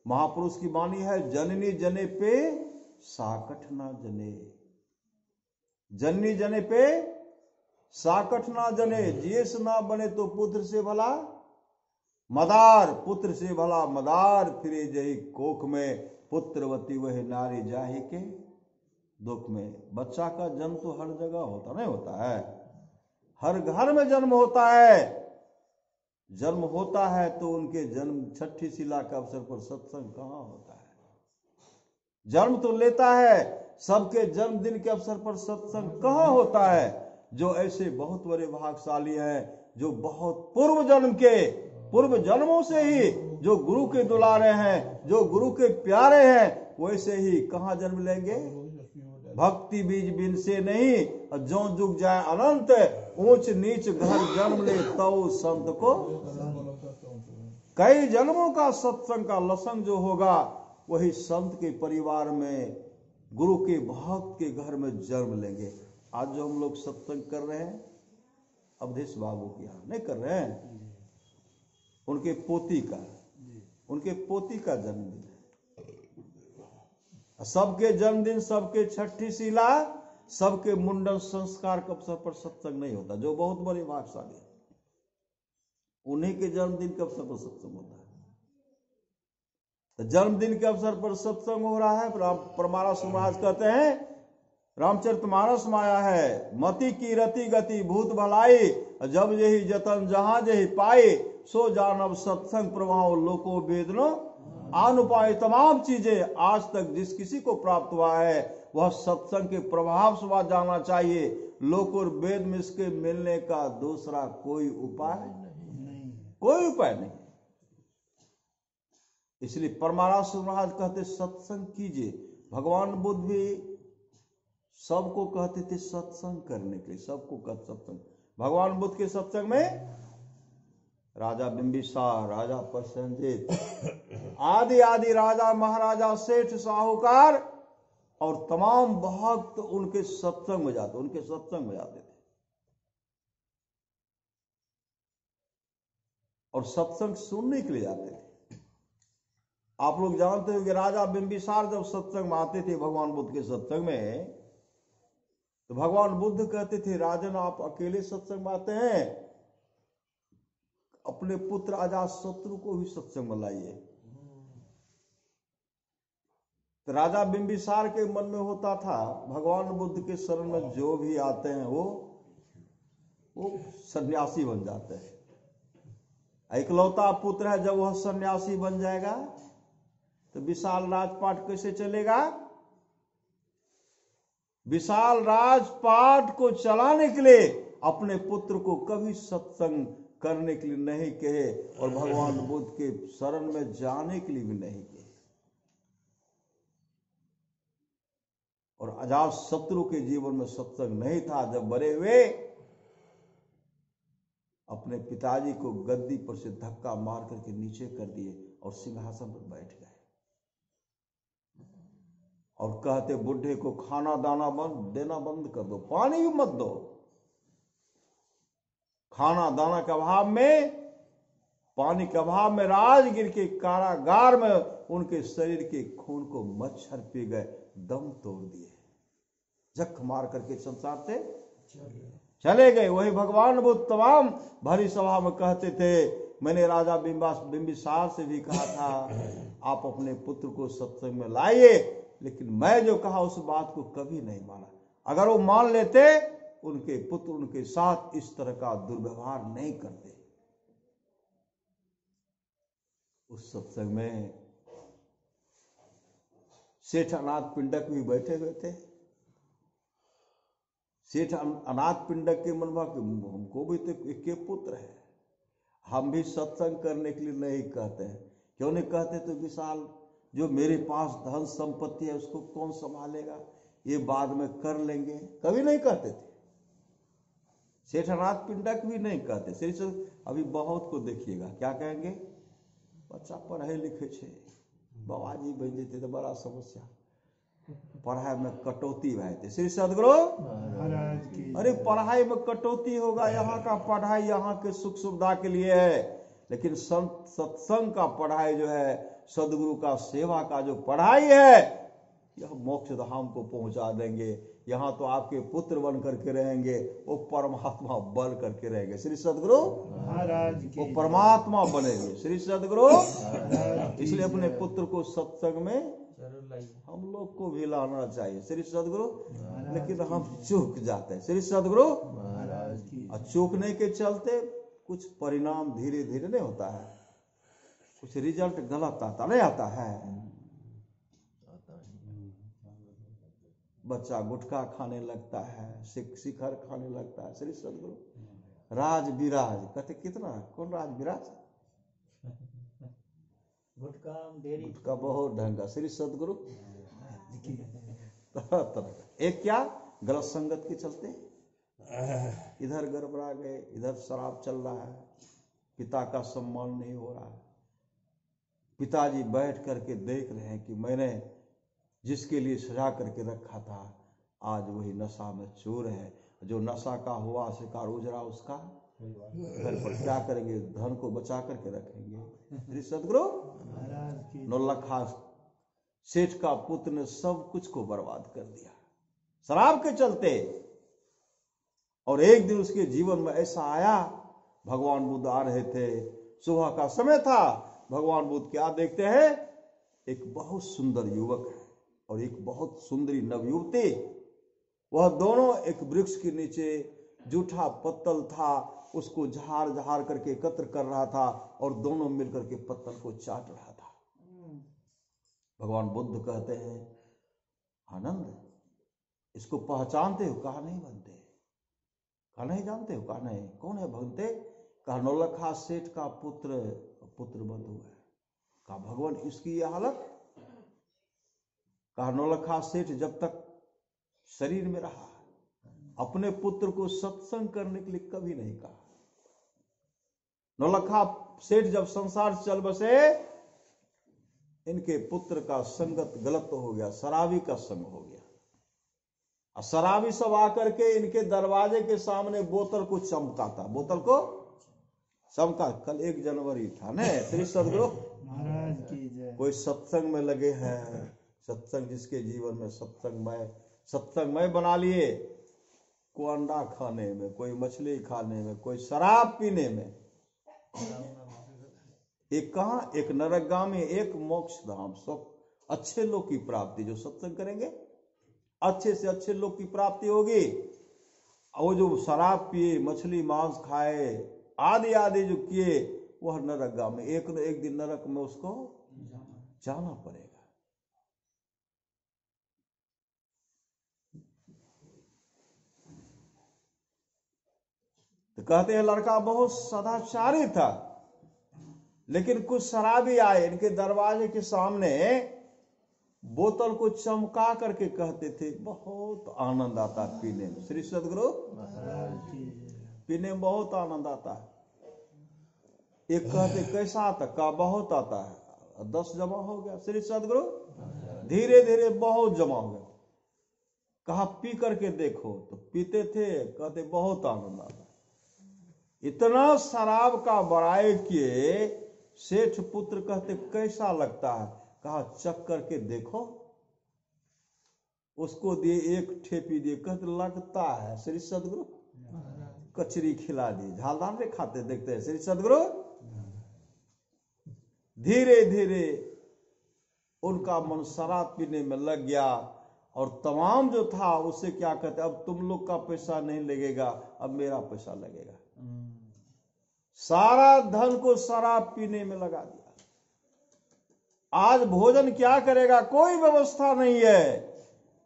महापुरुष की वाणी है, जननी जने पे साकट ना जने, जननी जने पे साकट ना जने, जियस ना बने तो पुत्र से भला मदार, पुत्र से भला मदार, फिरे जही कोख में, पुत्रवती वह नारी जाहे के दुख में। बच्चा का जन्म तो हर जगह होता नहीं होता है, हर घर में जन्म होता है। जन्म होता है तो उनके जन्म छठी शिला के अवसर पर सत्संग कहाँ होता है। जन्म तो लेता है, सबके जन्मदिन के अवसर पर सत्संग कहाँ होता है। जो ऐसे बहुत बड़े भाग्यशाली हैं, जो बहुत पूर्व जन्मों से ही जो गुरु के दुलारे हैं, जो गुरु के प्यारे हैं, वैसे ही कहाँ जन्म लेंगे। भक्ति बीज बिन से नहीं, जो जुग जाए अनंत, ऊंच नीच घर जन्म ले तो संत को। कई जन्मों का सत्संग का लसंग जो होगा वही संत के परिवार में, गुरु के भक्त के घर में जन्म लेंगे। आज जो हम लोग सत्संग कर रहे हैं अवधेश बाबू की यहाँ नहीं कर रहे हैं, उनके पोती का जन्मदिन है। सबके जन्मदिन, सबके छठी शिला, सबके मुंडन संस्कार के अवसर पर सत्संग नहीं होता। जो बहुत बड़े भाग्यशाली है उन्हीं के जन्मदिन के अवसर पर सत्संग होता है। तो जन्मदिन के अवसर पर सत्संग हो रहा है। परमारस महाराज कहते हैं, रामचरितमानस में आया है, मति की रति गति भूत भलाई, जब यही जतन जहां यही पाए, सो जानब सत्संग प्रभाव लोको वेदनो अनुपाय। तमाम चीजें आज तक जिस किसी को प्राप्त हुआ है वह सत्संग के प्रभाव से बात जाना चाहिए। लोक और वेद में इसके मिलने का दूसरा कोई उपाय नहीं, कोई उपाय नहीं। इसलिए परमारस महाराज कहते सत्संग कीजिए। भगवान बुद्ध भी सबको कहते थे सत्संग करने के लिए, सबको कहते सत्संग। भगवान बुद्ध के सत्संग में राजा बिंबिसार, राजा प्रसेनजित आदि आदि राजा महाराजा सेठ साहूकार और तमाम भक्त उनके सत्संग में जाते, उनके सत्संग में जाते थे। और सत्संग सुनने के लिए जाते थे। आप लोग जानते हो कि राजा बिंबिसार जब सत्संग में आते थे भगवान बुद्ध के सत्संग में, तो भगवान बुद्ध कहते थे राजन आप अकेले सत्संग में आते हैं, अपने पुत्र अजातशत्रु को भी सत्संग में लाइए। तो राजा बिंबिसार के मन में होता था भगवान बुद्ध के शरण में जो भी आते हैं वो सन्यासी बन जाते हैं। इकलौता पुत्र है, जब वह सन्यासी बन जाएगा तो विशाल राजपाट कैसे चलेगा। विशाल राजपाट को चलाने के लिए अपने पुत्र को कभी सत्संग करने के लिए नहीं कहे और भगवान बुद्ध के शरण में जाने के लिए भी नहीं कहे। अजात शत्रु के जीवन में सत्संग नहीं था। जब बड़े हुए अपने पिताजी को गद्दी पर से धक्का मार करके नीचे कर दिए और सिंहासन पर बैठ गए और कहते बुढ़े को खाना दाना देना बंद कर दो, पानी भी मत दो। खाना दाना के अभाव में, पानी के अभाव में राजगीर के कारागार में उनके शरीर के खून को मच्छर पी गए, दम तोड़ दिए, जख मार करके संसार से चले गए। वही भगवान बुद्ध तमाम भरी सभा में कहते थे, मैंने राजा बिंबिसार से भी कहा था आप अपने पुत्र को सत्संग में लाइए, लेकिन मैं जो कहा उस बात को कभी नहीं माना। अगर वो मान लेते, उनके पुत्र उनके साथ इस तरह का दुर्व्यवहार नहीं करते। उस सत्संग में सेठ अनाथ पिंडक भी बैठे हुए थे। सेठ अनाथ पिंडक के मन में हमको भी तो एक पुत्र है, हम भी सत्संग करने के लिए नहीं कहते हैं। क्यों नहीं कहते? तो विशाल जो मेरे पास धन संपत्ति है उसको कौन संभालेगा, ये बाद में कर लेंगे, कभी नहीं कहते थे। सेठ अनाथ पिंडक भी नहीं कहते। सिर्फ अभी बहुत को देखिएगा क्या कहेंगे, बच्चा पढ़े लिखे छे, बाबाजी बन जेते तो बड़ा समस्या, पढ़ाई में कटौती भाई। श्री सदगुरु महाराज की। अरे पढ़ाई में कटौती होगा, यहाँ का पढ़ाई यहाँ के सुख सुविधा के लिए है, लेकिन सत्संग का पढ़ाई जो है, सदगुरु का सेवा का जो पढ़ाई है, यह मोक्ष धाम को पहुंचा देंगे। यहाँ तो आपके पुत्र बन करके रहेंगे, वो परमात्मा बन करके रहेंगे। श्री सदगुरु महाराज की। वो परमात्मा बनेंगे। श्री सदगुरु। इसलिए अपने पुत्र को सत्संग में हम लोग को भी लाना चाहिए। श्री सदगुरु। लेकिन हम चूक जाते हैं। श्री सदगुरु महाराज की। और चूकने के चलते कुछ परिणाम धीरे धीरे नहीं होता है, कुछ रिजल्ट गलत आता नहीं आता है। बच्चा गुटखा खाने लगता है, शिखर खाने लगता है। श्री सदगुरु। राज विराज कहते कितना, कौन राज विराज? गुटखा बहुत ढंग का। श्री सदगुरु। तरह तरह एक क्या गलत संगत के चलते इधर गड़बड़ा गए, इधर शराब चल रहा है, पिता का सम्मान नहीं हो रहा है। पिताजी बैठ करके देख रहे हैं कि मैंने जिसके लिए सजा करके रखा था आज वही नशा में चूर है। जो नशा का हुआ शिकार उजरा उसका घर पर क्या करेंगे, धन को बचा करके रखेंगे। श्री सदगुरु। नौलखा सेठ का पुत्र ने सब कुछ को बर्बाद कर दिया शराब के चलते। और एक दिन उसके जीवन में ऐसा आया, भगवान बुद्ध आ रहे थे, सुबह का समय था। भगवान बुद्ध क्या देखते हैं, एक बहुत सुंदर युवक है और एक बहुत सुंदरी नवयुवती। वह दोनों एक वृक्ष के नीचे, जूठा पत्तल था, उसको झाड़ झाड़ करके एकत्र कर रहा था और दोनों मिलकर के पत्तल को चाट रहा था। भगवान बुद्ध कहते हैं, आनंद इसको पहचानते हो? कहा नहीं बनते। कहा नहीं जानते हो? कहा नहीं। कौन है भगते? कहा नौलखा सेठ का पुत्र बंधु है। कहा भगवान इसकी यह हालत? कहा नौलखा सेठ जब तक शरीर में रहा अपने पुत्र को सत्संग करने के लिए कभी नहीं कहा। नौलखा सेठ जब संसार चल बसे, इनके पुत्र का संगत गलत हो गया, शराबी का संग हो गया। और शराबी सब आकर के इनके दरवाजे के सामने बोतल को चमकाता, बोतल को चमका। कल 1 जनवरी था ने। श्री सदगुरु महाराज की जय। कोई सत्संग में लगे हैं, सत्संग जिसके जीवन में सत्संगमय बना लिए, कोई अंडा खाने में, कोई मछली खाने में, कोई शराब पीने में। एक कहां, एक नरकगामी, एक मोक्ष धाम। सब अच्छे लोग की प्राप्ति, जो सत्संग करेंगे अच्छे से अच्छे लोग की प्राप्ति होगी। वो जो शराब पिए, मछली मांस खाए, आदि आदि जो किए, वह नरकगामी, एक न एक दिन नरक में उसको जाना पड़ेगा। तो कहते हैं लड़का बहुत सदाचारी था, लेकिन कुछ शराबी आए इनके दरवाजे के सामने, बोतल को चमका करके कहते थे, बहुत आनंद आता है पीने में। श्री सदगुरु, पीने में बहुत आनंद आता है। एक कहते कैसा आता, का बहुत आता है, 10 जमा हो गया। श्री सदगुरु, धीरे धीरे बहुत जमा हो गया। कहा पी करके देखो, तो पीते थे, कहते बहुत आनंद आता है। इतना शराब का बड़ाई किए, सेठ पुत्र कहते कैसा लगता है, कहा चख करके देखो। उसको दिए, एक ठेपी दिए, कहते लगता है। श्री सदगुरु, कचरी खिला दी, झालदार में खाते देखते हैं। श्री सदगुरु, धीरे धीरे उनका मन शराब पीने में लग गया, और तमाम जो था उससे क्या कहते, अब तुम लोग का पैसा नहीं लगेगा, अब मेरा पैसा लगेगा। सारा धन को शराब पीने में लगा दिया। आज भोजन क्या करेगा, कोई व्यवस्था नहीं है।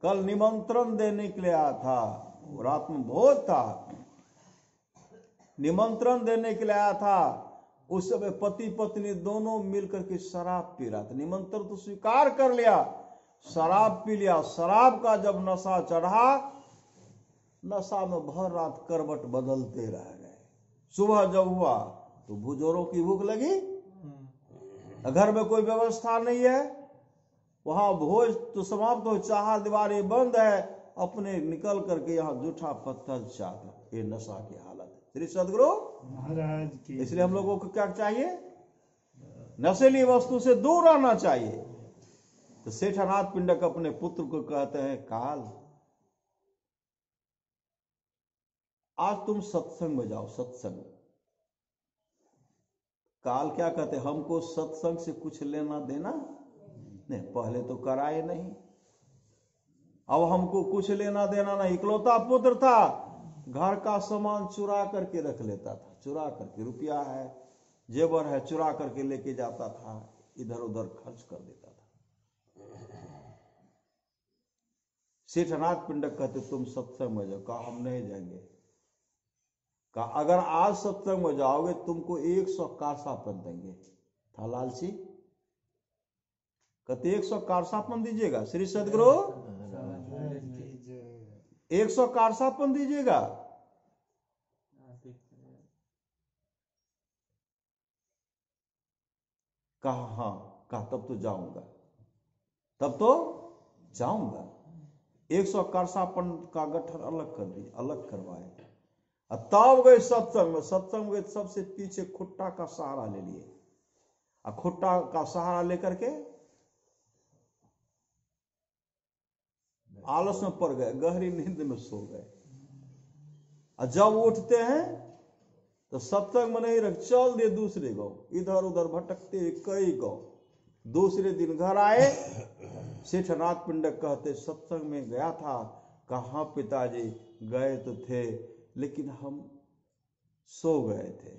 कल निमंत्रण देने के लिए आया था, रात में भोज था, निमंत्रण देने के लिए आया था। उस समय पति पत्नी दोनों मिलकर के शराब पी रहा था। निमंत्रण तो स्वीकार कर लिया, शराब पी लिया। शराब का जब नशा चढ़ा, नशा में भर रात करवट बदलते रह गए। सुबह जब हुआ तो भुजोरों की भूख लगी, घर में कोई व्यवस्था नहीं है, वहां भोज तो समाप्त हो, चार दीवारी बंद है, अपने निकल करके यहाँ जूठा पत्थर चाटा। ये नशा की हालत है। श्री सदगुरु महाराज की। इसलिए हम लोगों को क्या चाहिए, नशीली वस्तु से दूर रहना चाहिए। तो सेठ अनाथ पिंडक अपने पुत्र को कहते हैं, काल आज तुम सत्संग में जाओ, सत्संग। काल क्या कहते, हमको सत्संग से कुछ लेना देना नहीं, पहले तो कराए नहीं, अब हमको कुछ लेना देना नहीं। इकलौता पुत्र था, घर का सामान चुरा करके रख लेता था, चुरा करके, रुपया है, जेवर है, चुरा करके लेके जाता था, इधर उधर खर्च कर देता था। सेठ अनाथ पिंडक कहते तुम सत्संग में जाओ। कहा हम नहीं जाएंगे। कहा अगर आज सत्संग में जाओगे तुमको 100 कारसापन देंगे। था लालची, कहते 100 कारसापन दीजिएगा। श्री सदगुरु, 100 कारसापन दीजिएगा। कहा हाँ। कहा तब तो जाऊंगा, तब तो जाऊंगा। 100 कारसापन का गठर अलग कर दिए, अलग करवाए। तब गए सत्संग में। सत्संग में सबसे पीछे खुट्टा का सहारा ले लिए, और खुट्टा का सहारा लेकर के आलस में पड़ गए, गहरी नींद में सो गए। और जब उठते हैं तो सत्संग में नहीं रख, चल दिए दूसरे गांव, इधर उधर भटकते कई गांव। दूसरे दिन घर आए, सेठ अनाथ पिंडक कहते सत्संग में गया था। कहा पिताजी, गए तो थे लेकिन हम सो गए थे।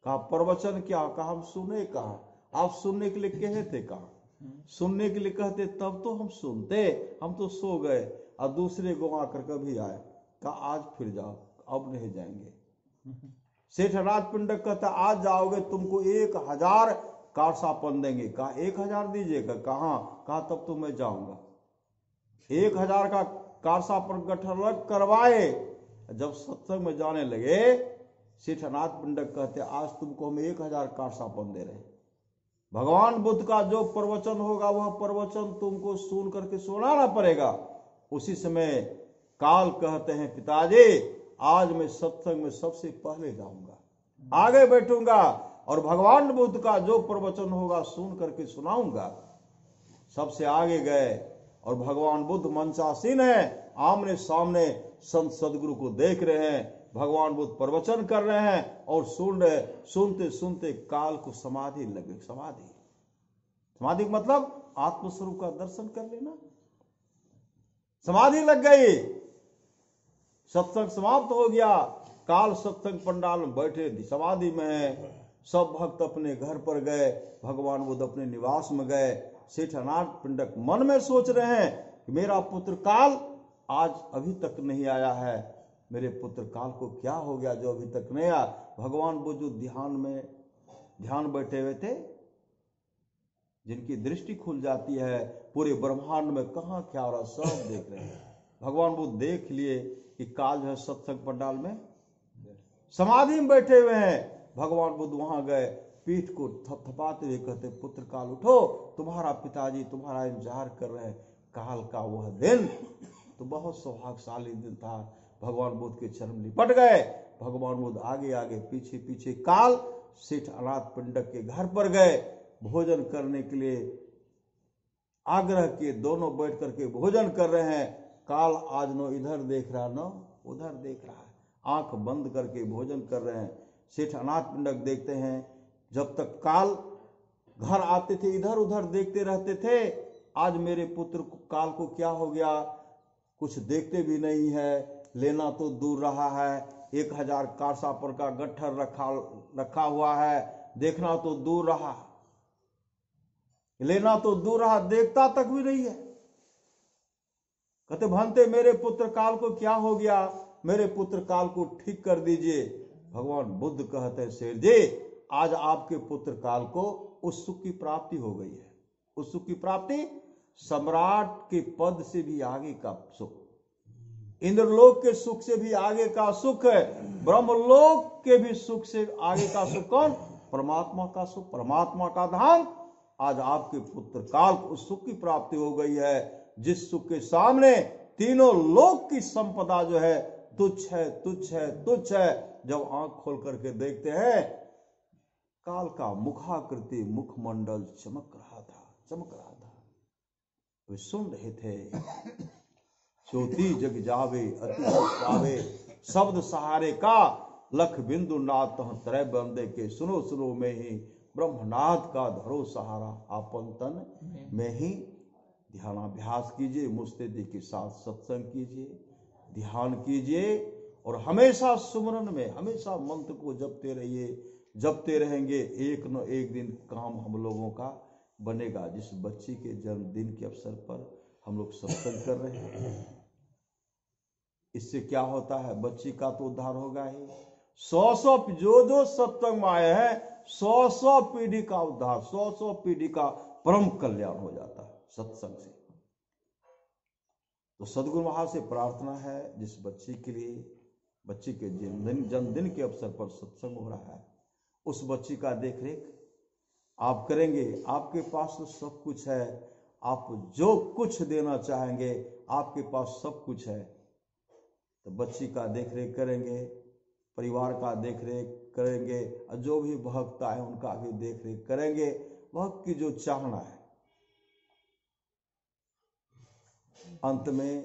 कहा प्रवचन क्या? कहा हम सुने। कहा आप सुनने के लिए कहे थे? कहा सुनने के लिए कहते तब तो हम सुनते, हम तो सो गए। और दूसरे को आकर कभी आए, कहा आज फिर जाओ, अब नहीं जाएंगे। सेठ अनाथ पिंडक कहता आज जाओगे तुमको 1000 कारसापन देंगे। कहा 1000 दीजिएगा। कहा तब तो मैं जाऊंगा। 1000 का कारसापन गठर करवाए। जब सत्संग में जाने लगे, सेठ अनाथ पिंडक कहते आज तुमको हम 1000 कारसापन दे रहे। भगवान बुद्ध का जो प्रवचन होगा वह प्रवचन तुमको सुन करके सुनाना पड़ेगा। उसी समय काल कहते हैं पिताजी आज मैं सत्संग में सबसे पहले जाऊंगा, आगे बैठूंगा और भगवान बुद्ध का जो प्रवचन होगा सुन करके सुनाऊंगा। सबसे आगे गए और भगवान बुद्ध मंचासीन है, आमने सामने संत सदगुरु को देख रहे हैं। भगवान बुद्ध प्रवचन कर रहे हैं और सुन रहे। सुनते सुनते काल को समाधि लगे। समाधि मतलब आत्मस्वरूप का दर्शन कर लेना। समाधि लग गई, सत्संग समाप्त हो गया। काल सत्संग पंडाल में बैठे समाधि में है। सब भक्त अपने घर पर गए, भगवान बुद्ध अपने निवास में गए। सेठ अनाथ पिंडक मन में सोच रहे हैं कि मेरा पुत्र काल आज अभी तक नहीं आया है। मेरे पुत्र काल को क्या हो गया जो अभी तक नहीं आया। भगवान बुद्ध ध्यान बैठे हुए थे। जिनकी दृष्टि खुल जाती है, पूरे ब्रह्मांड में कहाँ क्या हो रहा सब देख रहे हैं। भगवान बुद्ध देख लिए कि काल जो है सत्संग पंडाल में समाधि में बैठे हुए हैं। भगवान बुद्ध वहां गए, पीठ को थपथपाते हुए कहते, पुत्र काल उठो, तुम्हारा पिताजी तुम्हारा इंतजार कर रहे हैं। काल का वह दिन तो बहुत सौभाग्यशाली दिन था। भगवान बुद्ध के चरण लिपट गए। भगवान बुद्ध आगे आगे पीछे पीछे काल सेठ अनाथ पिंडक के घर पर गए, भोजन करने के लिए आग्रह किए। दोनों बैठ करके भोजन कर रहे हैं। काल आज न इधर देख रहा न उधर देख रहा है, आंख बंद करके भोजन कर रहे हैं। सेठ अनाथ पिंडक देखते हैं, जब तक काल घर आते थे इधर उधर देखते रहते थे। आज मेरे पुत्र काल को क्या हो गया, कुछ देखते भी नहीं है, लेना तो दूर रहा है, 1000 कासा पर का गट्ठर रखा हुआ है, देखना तो दूर रहा, लेना तो दूर रहा, देखता तक भी नहीं है। कहते भंते मेरे पुत्र काल को क्या हो गया, मेरे पुत्र काल को ठीक कर दीजिए। भगवान बुद्ध कहते हैं, शेर जी आज आपके पुत्र काल को उस सुख की प्राप्ति हो गई है। उस सुख की प्राप्ति सम्राट के पद से भी आगे का सुख, इंद्रलोक के सुख से भी आगे का सुख है, ब्रह्मलोक के भी सुख से आगे का सुख कौन, परमात्मा का सुख, परमात्मा का धाम। आज आपके पुत्र काल को उस सुख की प्राप्ति हो गई है, जिस सुख के सामने तीनों लोक की संपदा जो है तुच्छ है, तुच्छ है, तुच्छ है। जब आंख खोल करके देखते हैं, काल का मुखाकृति मुखमंडल चमक रहा था। वे सुन रहे थे, ज्योति जग जावे अति पावे, शब्द सहारे का लख बिंदु नाथ त्रय बंदे के, सुनो सुनो में ही ब्रह्मनाथ का धरो सहारा, आपन तन में ही ध्यानाभ्यास कीजिए। मुस्तैदी के साथ सत्संग कीजिए, ध्यान कीजिए, और हमेशा सुमरन में हमेशा मंत्र को जपते रहिए। जपते रहेंगे, एक न एक दिन काम हम लोगों का बनेगा। जिस बच्ची के जन्मदिन के अवसर पर हम लोग सत्संग कर रहे हैं, इससे क्या होता है, बच्ची का तो उद्धार होगा ही। 100 जो सत्संग में आए हैं, 100 पीढ़ी का उद्धार, 100 पीढ़ी का परम कल्याण हो जाता है सत्संग से। तो सदगुरु महाराज से प्रार्थना है, जिस बच्ची के लिए, बच्ची के जन्मदिन के अवसर पर सत्संग हो रहा है, उस बच्ची का देख रेख आप करेंगे। आपके पास तो सब कुछ है, आप जो कुछ देना चाहेंगे आपके पास सब कुछ है। तो बच्ची का देख रेख करेंगे, परिवार का देख रेख करेंगे, और जो भी भक्त आए उनका भी देख रेख करेंगे। भक्त की जो चाहना है, अंत में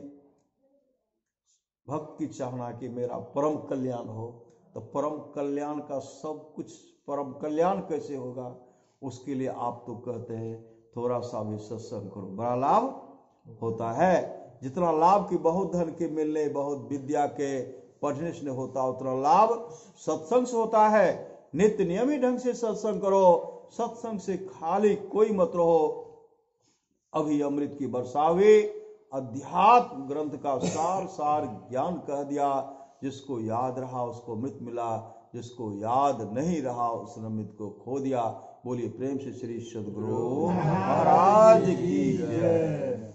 भक्त की चाहना कि मेरा परम कल्याण हो, तो परम कल्याण का सब कुछ, परम कल्याण कैसे होगा, उसके लिए आप तो कहते हैं थोड़ा सा भी सत्संग करो, बड़ा लाभ होता है। जितना लाभ की बहुत धन के मिलने, बहुत विद्या के पढ़ने से होता, उतना लाभ सत्संग से होता है। नित्य नियमित ढंग से सत्संग करो, सत्संग से खाली कोई मत रहो। अभी अमृत की वर्षा हुई, अध्यात्म ग्रंथ का सार ज्ञान कह दिया। जिसको याद रहा उसको अमृत मिला, जिसको याद नहीं रहा उसने अमृत को खो दिया। बोलिए प्रेम से श्री सद्गुरु महाराज की जय।